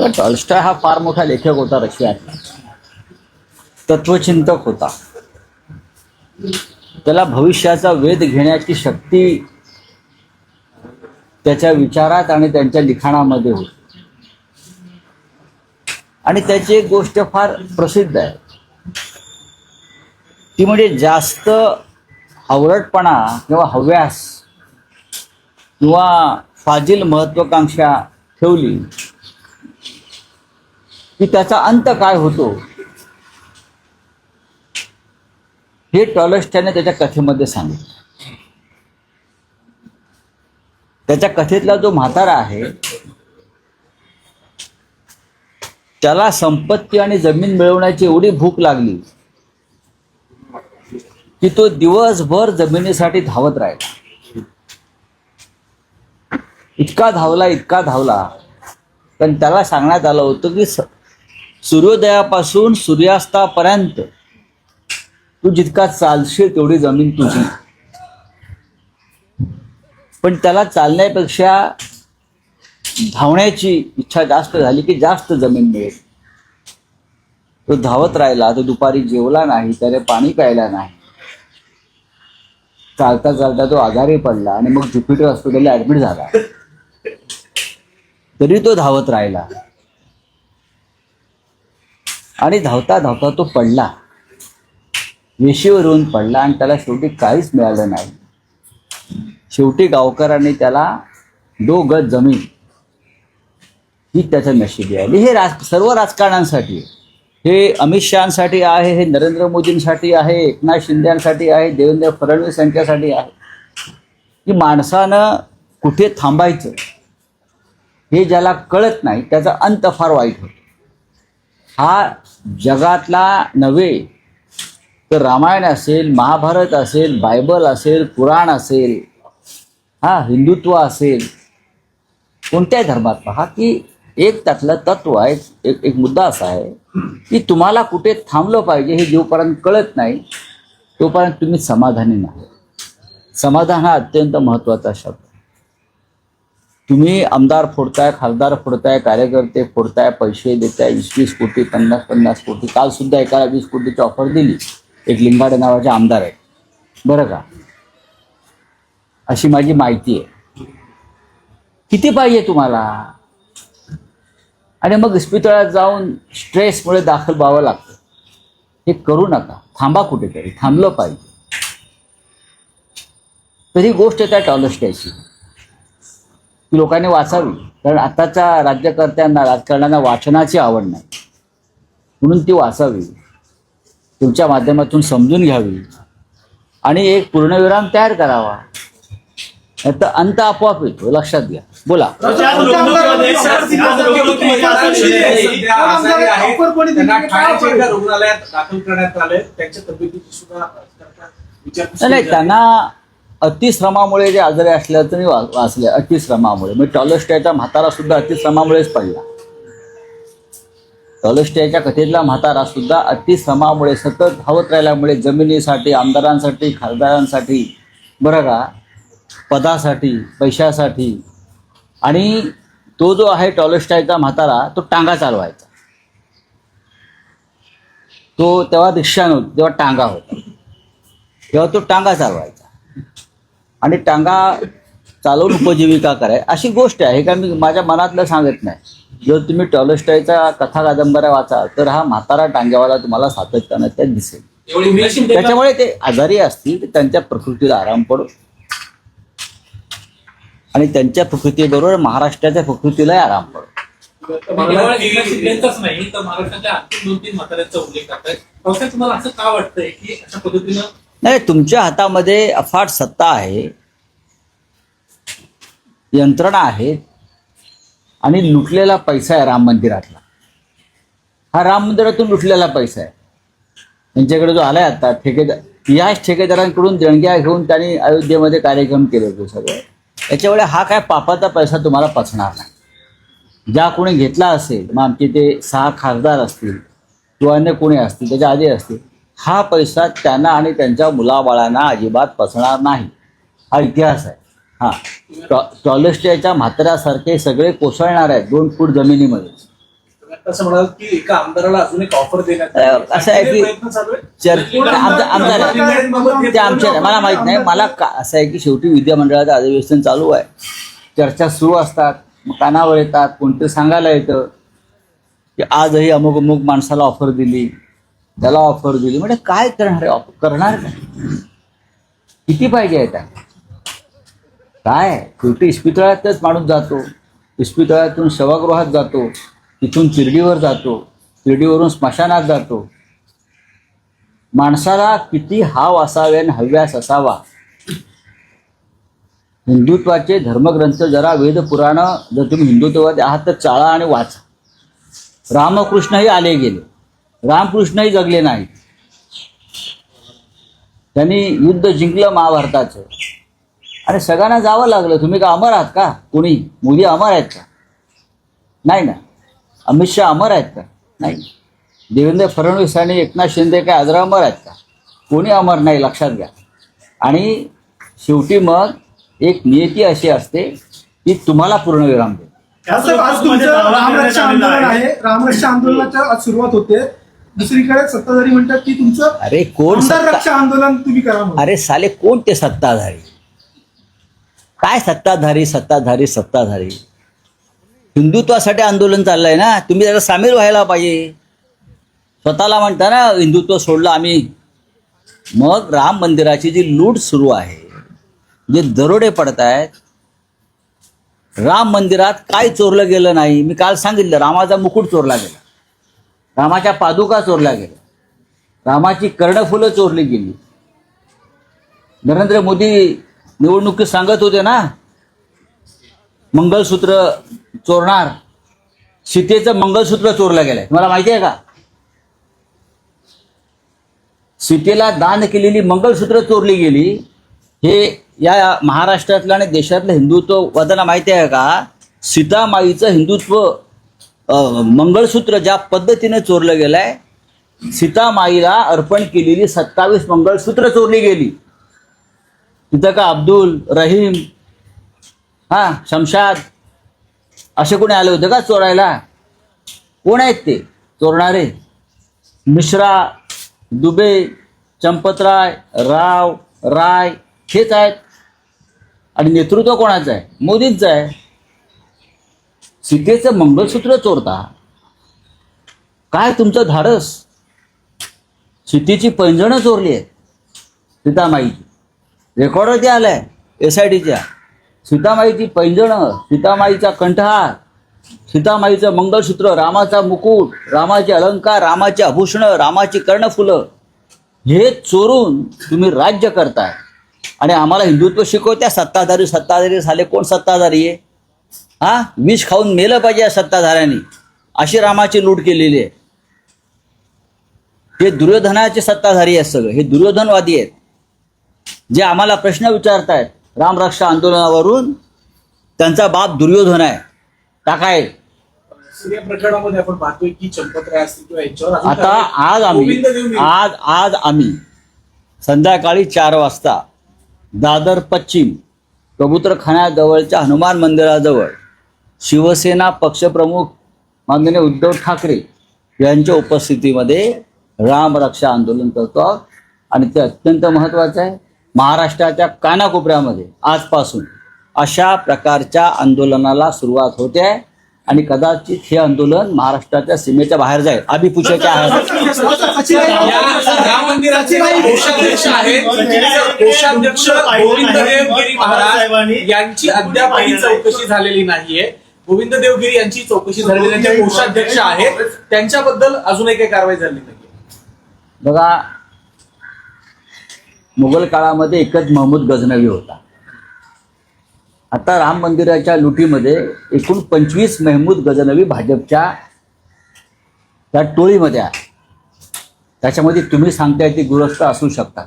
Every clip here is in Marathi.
टॉल्स्टॉय हा फार मोठा लेखक होता, रशियातला तत्वचिंतक होता. त्याला भविष्याचा वेध घेण्याची शक्ती त्याच्या विचारात आणि त्यांच्या लिखाणामध्ये होती. आणि त्याची एक गोष्ट फार प्रसिद्ध आहे, ती म्हणजे जास्त हवरटपणा किंवा हव्यास किंवा फाजील महत्वाकांक्षा ठेवली की त्याचा अंत काय होतो, हे टॉल्स्टॉयने त्याच्या कथेमध्ये सांगितलं. त्याच्या कथेतला जो म्हातारा आहे त्याला संपत्ती आणि जमीन मिळवण्याची एवढी भूक लागली की तो दिवसभर जमिनीसाठी धावत राहिला. इतका धावला, पण त्याला सांगण्यात आलं होतं की सूर्योदयापासून सूर्यास्तापर्यंत तू जितका चालशील तेवढी जमीन तुझी. पण त्याला चालण्यापेक्षा धावण्याची इच्छा जास्त झाली की जास्त जमीन मिळेल. तो धावत राहिला. तो दुपारी जेवला नाही, त्याने पाणी प्यायला नाही. चालता चालता तो आजारी पडला आणि मग ज्युपिटर हॉस्पिटलला ऍडमिट झाला. तरी तो धावत राहिला आणि धावता धावता तो पडला, वेशीवर येऊन पडला आणि त्याला शेवटी काहीच मिळालं नाही. शेवटी गावकऱ्यांनी त्याला 2 गज जमीन ही त्याच्या नशिबी आली. हे सर्व राजकारण्यांसाठी, हे अमित शहासाठी आहे, हे नरेंद्र मोदींसाठी आहे, एकनाथ शिंदेसाठी आहे, देवेंद्र फडणवीस यांच्यासाठी आहे की माणसानं कुठे थांबायचं हे ज्याला कळत नाही त्याचा अंत फार वाईट होतो. हा जगातला नव्हे तर रामायण असेल, महाभारत असेल, बायबल असेल, पुराण असेल, हिंदुत्व असेल, कोणत्याही धर्मात पहा की एक त्यातलं तत्व आहे, एक मुद्दा असा आहे की तुम्हाला कुठे थांबलं पाहिजे हे जोपर्यंत कळत नाही तोपर्यंत तुम्ही समाधानी नाही. समाधान हा अत्यंत महत्त्वाचा शब्द. तुम्ही आमदार फोडताय, खासदार फोडताय, कार्यकर्ते फोडताय, पैसे देताय, 20-20 कोटी, 50-50 कोटी. काल सुद्धा एकाला 20 कोटीची ऑफर दिली, एक लिंगाडे नावाचे आमदार आहे, बरं का, अशी माझी माहिती आहे. किती पाहिजे तुम्हाला? आणि मग इस्पितळात जाऊन स्ट्रेसमुळे दाखल व्हावं लागतं. हे करू नका. थांबा कुठेतरी, थांबलं पाहिजे. तर ही गोष्ट त्या टॉल्स्टॉयची ती लोकांनी वाचावी, कारण आताच्या राज्यकर्त्यांना, राजकारण्यांना वाचनाची आवड नाही, म्हणून ती वाचावी, तुमच्या माध्यमातून समजून घ्यावी आणि एक पूर्णविराम तयार करावा. तर अंत आपोआप येतो, लक्षात घ्या. बोला. नाही, त्यांना अतिश्रमामुळे जे आजारी असल्याचं मी वाचले. अतिश्रमामुळे म्हणजे टॉल्स्टॉयचा म्हातारा सुद्धा अतिश्रमामुळेच पडला. टॉल्स्टॉयच्या कथेतला म्हातारा सुद्धा अतिश्रमामुळे, सतत धावत राहिल्यामुळे, जमिनीसाठी, आमदारांसाठी, खासदारांसाठी, बरं का, पदासाठी, पैशासाठी. आणि तो जो आहे टॉल्स्टॉयचा म्हातारा, तो टांगा चालवायचा. तो तेव्हा रिक्षा नव्हती, तेव्हा टांगा होता. तेव्हा तो टांगा चालवायचा आणि टांगा चालवून उपजीविका कराय. अशी गोष्ट आहे का, मी माझ्या मनातलं सांगत नाही. जर तुम्ही टॉल्स्टॉयचा कथा कादंबऱ्या वाचा तर हा म्हातारा टांग्यावाला तुम्हाला सातत्यानं त्यात दिसेल. त्याच्यामुळे ते आजारी असतील तर त्यांच्या प्रकृतीला आराम पडो आणि त्यांच्या प्रकृतीबरोबर महाराष्ट्राच्या प्रकृतीलाही आराम पडो. नाही तर महाराष्ट्राच्या आणखी 2-3 म्हाताऱ्यांचा उल्लेख करताय. तुम्हाला असं का वाटतंय की अशा पद्धतीनं? नाही, तुमच्या हातामध्ये अफाट सत्ता आहे, यंत्रणा आहेत आणि लुटलेला पैसा आहे राम मंदिरातला. हा राम मंदिरातून लुटलेला पैसा आहे. त्यांच्याकडे जो आलाय आता ठेकेदार, याच ठेकेदारांकडून देणग्या घेऊन त्यांनी अयोध्येमध्ये कार्यक्रम केले होते सगळे. त्याच्यामुळे हा काय पापाचा पैसा तुम्हाला पचणार नाही. ज्या कोणी घेतला असेल, मग आमचे ते 6 खासदार असतील किंवा अन्य कोणी असतील, त्याच्या आधी असतील, हा पैसा त्यांना आणि त्यांच्या मुलाबाळांना अजिबात पचणार नाही. हा इतिहास आहे. टॉल्स्टॉयच्या म्हाताऱ्यासारखे सगळे कोसळणार आहेत 2 फूट जमिनीमध्ये. असं म्हणाल की एका आमदाराला अजून एक ऑफर देण्यात असं आहे की प्रयत्न चालू आहे. ते आमच्या मला माहित नाही. मला असं आहे की शेवटी विधिमंडळाचं अधिवेशन चालू आहे, चर्चा सुरू असतात, मग कानावर येतात, कोणतरी सांगायला येतं की आजही अमुक अमुक माणसाला ऑफर दिली, त्याला ऑफर दिली. म्हणजे काय करणार आहे? ऑफर करणार काय? किती पाहिजे आहे त्या? काय शेवटी इस्पितळातच माणूस जातो, इस्पितळातून शवगृहात जातो, तिथून चिरडीवर जातो, चिरडीवरून स्मशानात जातो. माणसाला किती हाव असावे आणि हव्यास असावा. हिंदुत्वाचे धर्मग्रंथ जरा वेदपुराणं जर तुम्ही हिंदुत्ववादी आहात तर चाळा आणि वाचा. रामकृष्णही आले गेले, रामकृष्णही जगले नाहीत. त्यांनी युद्ध जिंकलं महाभारताचं आणि सगळ्यांना जावं लागलं. तुम्ही का अमर आहात का? कोणी मोदी अमर आहेत का? नाही ना. अमित शहा अमर आहेत का? नाही. देवेंद्र फडणवीस आणि एकनाथ शिंदे काय आजरा अमर आहेत का? कोणी अमर नाही, लक्षात घ्या. आणि शेवटी मग एक नियती अशी असते की तुम्हाला पूर्णविराम देते. आज तुमचं रामरक्षा आंदोलन आहे, रामरक्षा आंदोलनाच्या आज सुरुवात होते. दुसरीकडे सत्ताधारी म्हणतात की तुमचं अरे कोण आमदार रक्षा आंदोलन तुम्ही करा म्हणून. अरे साले कोण ते सत्ताधारी? काय सत्ताधारी सत्ताधारी सत्ताधारी? हिंदुत्वासाठी आंदोलन चाललंय ना, तुम्ही त्याला सामील व्हायला पाहिजे. स्वतःला म्हणता ना हिंदुत्व सोडलं आम्ही. मग राम मंदिराची जी लूट सुरू आहे, जे दरोडे पडत आहेत, राम मंदिरात काय चोरलं गेलं नाही? मी काल सांगितलं, रामाचा मुकुट चोरला गेला, रामाच्या पादुका चोरल्या गेल्या, रामाची कर्णफुलं चोरली गेली. नरेंद्र मोदी निवडणुकीत सांगत होते ना, मंगळसूत्र चोरणार. सीतेचं मंगळसूत्र चोरलं गेलंय, तुम्हाला माहिती आहे का? सीतेला दान केलेली मंगळसूत्र चोरली गेली. हे या महाराष्ट्रातलं आणि देशातलं हिंदुत्ववाद्यांना माहिती आहे का? सीतामाईचं हिंदुत्व मंगळसूत्र ज्या पद्धतीने चोरलं गेलंय, सीतामाईला अर्पण केलेली 27 मंगळसूत्र चोरली गेली. तिथं का अब्दुल, रहीम, शमशाद असे कोणी आले होते का चोरायला? कोण आहेत ते चोरणारे? मिश्रा, दुबे, चंपतराय, राव, राय हेच आहेत. आणि नेतृत्व कोणाचं आहे? मोदींचं आहे. सीतेचं मंगळसूत्र चोरता, काय तुमचं धाडस? सीतेची पैंजणं चोरली आहेत सीतामाईची, रेकॉर्डवरती आलंय SITच्या. सीतामाईची पैंजणं, सीतामाईचा कंठहार, सीतामाईचं मंगळसूत्र, रामाचा मुकुट, रामाचे अलंकार, रामाचे आभूषणं, रामाची कर्णफुलं हे चोरून तुम्ही राज्य करताय आणि आम्हाला हिंदुत्व शिकवत्या. सत्ताधारी सत्ताधारी झाले. कोण सत्ताधारी आहे? विष खाऊन मेलं पाहिजे या सत्ताधाऱ्यांनी. अशी रामाची लूट केलेली आहे. हे दुर्योधनाचे सत्ताधारी आहेत सगळे. हे दुर्योधनवादी आहेत जे आम्हाला प्रश्न विचारतायत रामरक्षा आंदोलनावरून. त्यांचा बाप दुर्योधन आहे. टाकाय या प्रकरणामध्ये आपण पाहतोय की चंपतराय असतील किंवा याच्यावर आता आज आम्ही संध्याकाळी 4 वाजता दादर पश्चिम कबूतरखान्याजवळच्या हनुमान मंदिराजवळ शिवसेना पक्षप्रमुख माननीय उद्धव ठाकरे यांच्या उपस्थितीमध्ये रामरक्षा आंदोलन करतो आहोत. आणि ते अत्यंत महत्त्वाचं आहे. महाराष्ट्राच्या कानाकोपऱ्यामध्ये आजपासून अशा प्रकारच्या आंदोलनाला सुरुवात होते आहे आणि कदाचित हे आंदोलन महाराष्ट्राच्या सीमेच्या बाहेर जाईल. आम्ही पुढच्या राम मंदिराचे कोषाध्यक्ष आहेत कोषाध्यक्ष गोविंद देवगिरी महाराज यांची अद्यापही चौकशी झालेली नाहीये. गोविंद देवगिरी यांची चौकशी झालेली, त्यांचे कोषाध्यक्ष आहेत, त्यांच्याबद्दल अजूनही काही कारवाई झाली नाही. बघा, मुघल काळामध्ये एकच महमूद गझनवी होता. आता राम मंदिराच्या लुटीमध्ये एकूण 25 महमूद गझनवी भाजपच्या त्या टोळीमध्ये आहे. त्याच्यामध्ये तुम्ही सांगताय ती दुरस्त असू शकतात,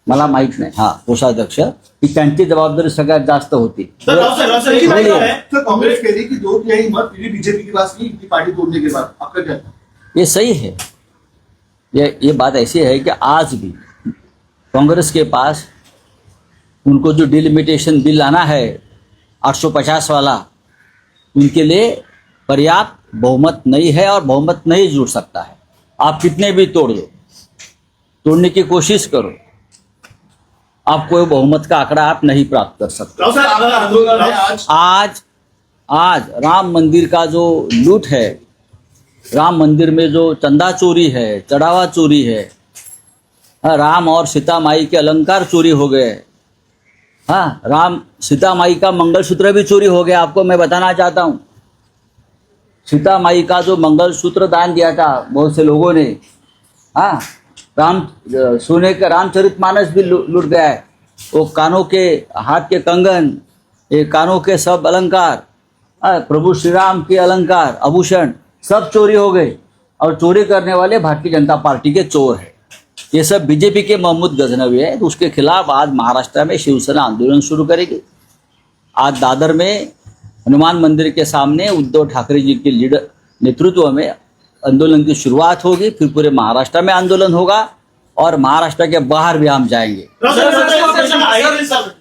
मला माहित नाही. कोषाध्यक्ष की त्यांची जबाबदारी सगळ्यात जास्त होती. कांग्रेस कह रही कि 2 तिहाई मत बीजेपी के पास नहीं, पार्टी तोड़ने के बाद आपका क्या? ये सही है. ये बात ऐसी है कि आज भी कांग्रेस के पास उनको जो डिलिमिटेशन बिल लाना है 850 वाला, उनके लिए पर्याप्त बहुमत नहीं है और बहुमत नहीं जुड़ सकता है। आप कितने भी तोड़ दो, तोड़ने की कोशिश करो, आप कोई बहुमत का आंकड़ा आप नहीं प्राप्त कर सकते। राव साहेब, आपलं आंदोलन आहे आज आज राम मंदिर का जो लूट है, राम मंदिर में जो चंदा चोरी है, चढ़ावा चोरी है, हाँ, राम और सीता माई के अलंकार चोरी हो गए, हाँ, राम सीता माई का मंगलसूत्र भी चोरी हो गया। आपको मैं बताना चाहता हूँ, सीता माई का जो मंगलसूत्र दान दिया था बहुत से लोगों ने, हाँ, सोने का रामचरितमानस भी लूट गया है। वो कानों के, हाथ के कंगन, ये कानों के सब अलंकार, प्रभु श्री राम के अलंकार, आभूषण सब चोरी हो गए। और चोरी करने वाले भारतीय जनता पार्टी के चोर हैं। ये सब बीजेपी के महमूद गजनवी है। तो उसके खिलाफ आज महाराष्ट्र में शिवसेना आंदोलन शुरू करेगी। आज दादर में हनुमान मंदिर के सामने उद्धव ठाकरे जी के लीडर नेतृत्व में आंदोलन की शुरुआत होगी, फिर पूरे महाराष्ट्र में आंदोलन होगा और महाराष्ट्र के बाहर भी हम जाएंगे। राव साहेब,